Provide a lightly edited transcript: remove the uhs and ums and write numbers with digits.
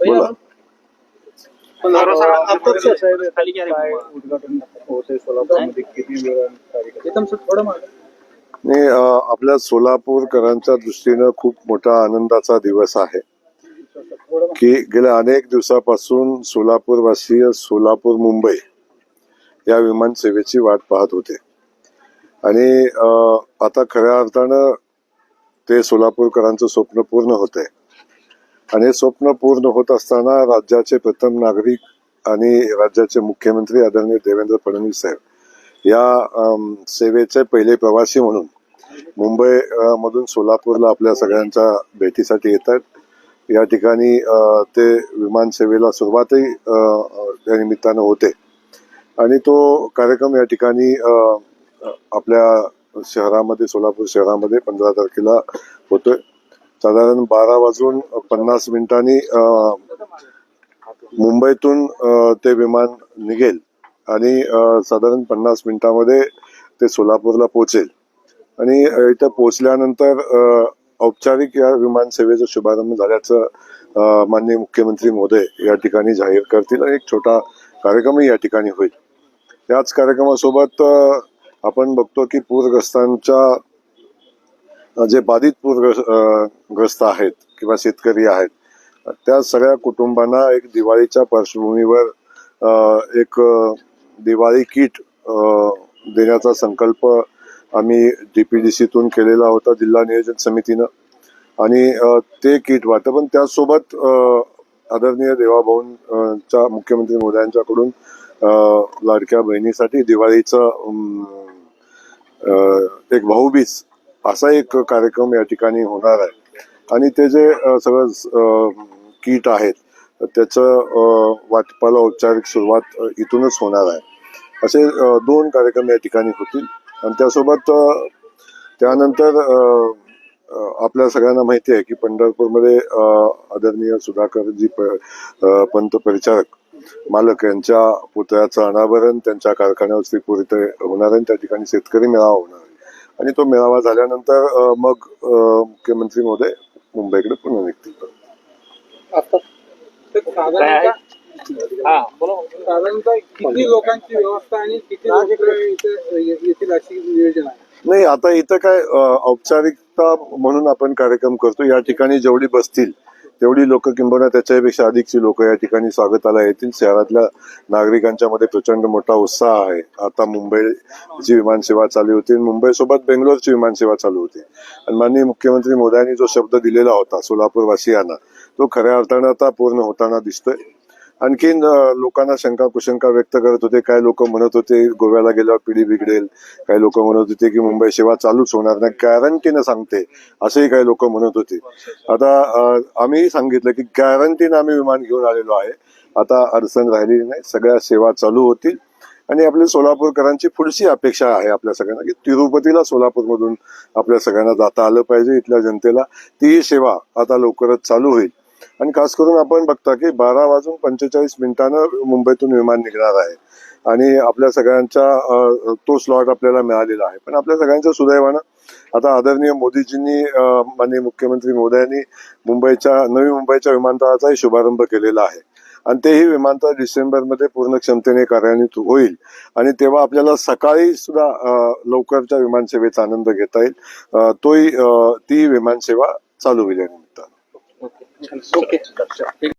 बोला. उद्घाटन होते सोलापूरमध्ये किती वेळा नाही, आपल्या सोलापूरकरांच्या दृष्टीनं खूप मोठा आनंदाचा दिवस आहे की गेल्या अनेक दिवसापासून सोलापूरवासीय सोलापूर मुंबई या विमान सेवेची वाट पाहत होते आणि आता खऱ्या अर्थानं ते सोलापूरकरांचं स्वप्न पूर्ण होतंय. आणि हे स्वप्न पूर्ण होत असताना राज्याचे प्रथम नागरिक आणि राज्याचे मुख्यमंत्री आदरणीय देवेंद्र फडणवीस साहेब या सेवेचे पहिले प्रवासी म्हणून मुंबई मधून सोलापूरला आपल्या सगळ्यांच्या भेटीसाठी येतात. या ठिकाणी ते विमान सेवेला सुरुवातही त्या निमित्तानं होते आणि तो कार्यक्रम या ठिकाणी आपल्या शहरामध्ये सोलापूर शहरामध्ये 15 तारखेला होतोय. साधारण 12:50 मुंबईतून ते विमान निघेल आणि साधारण 50 मिनिटांमध्ये ते सोलापूरला पोहोचेल आणि इथं पोहोचल्यानंतर औपचारिक या विमान सेवेचा शुभारंभ झाल्याचं माननीय मुख्यमंत्री महोदय या ठिकाणी जाहीर करतील आणि एक छोटा कार्यक्रमही या ठिकाणी होईल. याच कार्यक्रमासोबत आपण बघतो की पूरग्रस्तांच्या जे बाधित पूरग्रस्त आहेत किंवा शेतकरी आहेत त्या सगळ्या कुटुंबांना एक दिवाळीच्या पार्श्वभूमीवर एक दिवाळी किट देण्याचा संकल्प आम्ही DPDCतून केलेला होता जिल्हा नियोजन समितीनं आणि ते किट वाटप पण त्यासोबत आदरणीय देवाभाऊंच्या मुख्यमंत्री महोदयांच्याकडून लाडक्या बहिणीसाठी दिवाळीचं एक भाऊबीज असा एक कार्यक्रम या ठिकाणी होणार आहे आणि ते जे सगळं किट आहेत त्याचं वाटपाला औपचारिक सुरुवात इथूनच होणार आहे. असे 2 कार्यक्रम या ठिकाणी होतील आणि त्यासोबत त्यानंतर आपल्या सगळ्यांना माहिती आहे की पंढरपूरमध्ये आदरणीय सुधाकरजी पंत परिचारक मालक यांच्या पुतळ्याचं अनावरण त्यांच्या कारखान्यावर श्रीपूर इथे होणार आहे. त्या ठिकाणी शेतकरी मेळावा होणार आहे आणि तो मेळावा झाल्यानंतर मग मुख्यमंत्री महोदय मुंबईकडे पुन्हा निघतील. किती लोकांची व्यवस्था आणि किती येथील अशी नियोजन आहे? नाही, आता इथं काय औपचारिकता म्हणून आपण कार्यक्रम करतो. या ठिकाणी जेवढी बसतील तेवढी लोक किंबहुना त्याच्यापेक्षा अधिकची लोक या ठिकाणी स्वागताला येतील. शहरातल्या नागरिकांच्या मध्ये प्रचंड मोठा उत्साह आहे. आता मुंबईची विमानसेवा चालू होती, मुंबईसोबत बेंगलोरची विमानसेवा चालू होती आणि माननीय मुख्यमंत्री महोदयांनी जो शब्द दिलेला होता सोलापूरवासियांना तो खऱ्या अर्थानं आता पूर्ण होताना दिसतोय. आणखीन लोकांना शंका कुशंका व्यक्त करत होते. काही लोक म्हणत होते गोव्याला गेल्यावर पिढी बिघडेल, काही लोक म्हणत होते की मुंबई सेवा चालूच होणार नाही, गॅरंटीनं सांगते असेही काही लोक म्हणत होते. आता आम्ही सांगितलं की गॅरंटीनं आम्ही विमान घेऊन आलेलो आहे, आता अडचण राहिलेली नाही, सगळ्या सेवा चालू होतील आणि आपल्या सोलापूरकरांची पुढची अपेक्षा आहे आपल्या सगळ्यांना की तिरुपतीला सोलापूरमधून आपल्या सगळ्यांना जाता आलं पाहिजे. इथल्या जनतेला ती सेवा आता लवकरच चालू होईल आणि खास करून आपण बघता की 12:45 मुंबईतून विमान निघणार आहे आणि आपल्या सगळ्यांच्या तो स्लॉट आपल्याला मिळालेला आहे. पण आपल्या सगळ्यांच्या सुदैवानं आता आदरणीय मोदीजींनी माननीय मुख्यमंत्री महोदयांनी नवी मुंबईच्या विमानतळाचाही शुभारंभ केलेला आहे आणि तेही विमानतळ डिसेंबरमध्ये पूर्ण क्षमतेने कार्यान्वित होईल आणि तेव्हा आपल्याला सकाळी सुद्धा लवकरच्या विमानसेवेचा आनंद घेता येईल. ती विमानसेवा चालू होईल या निमित्तानं.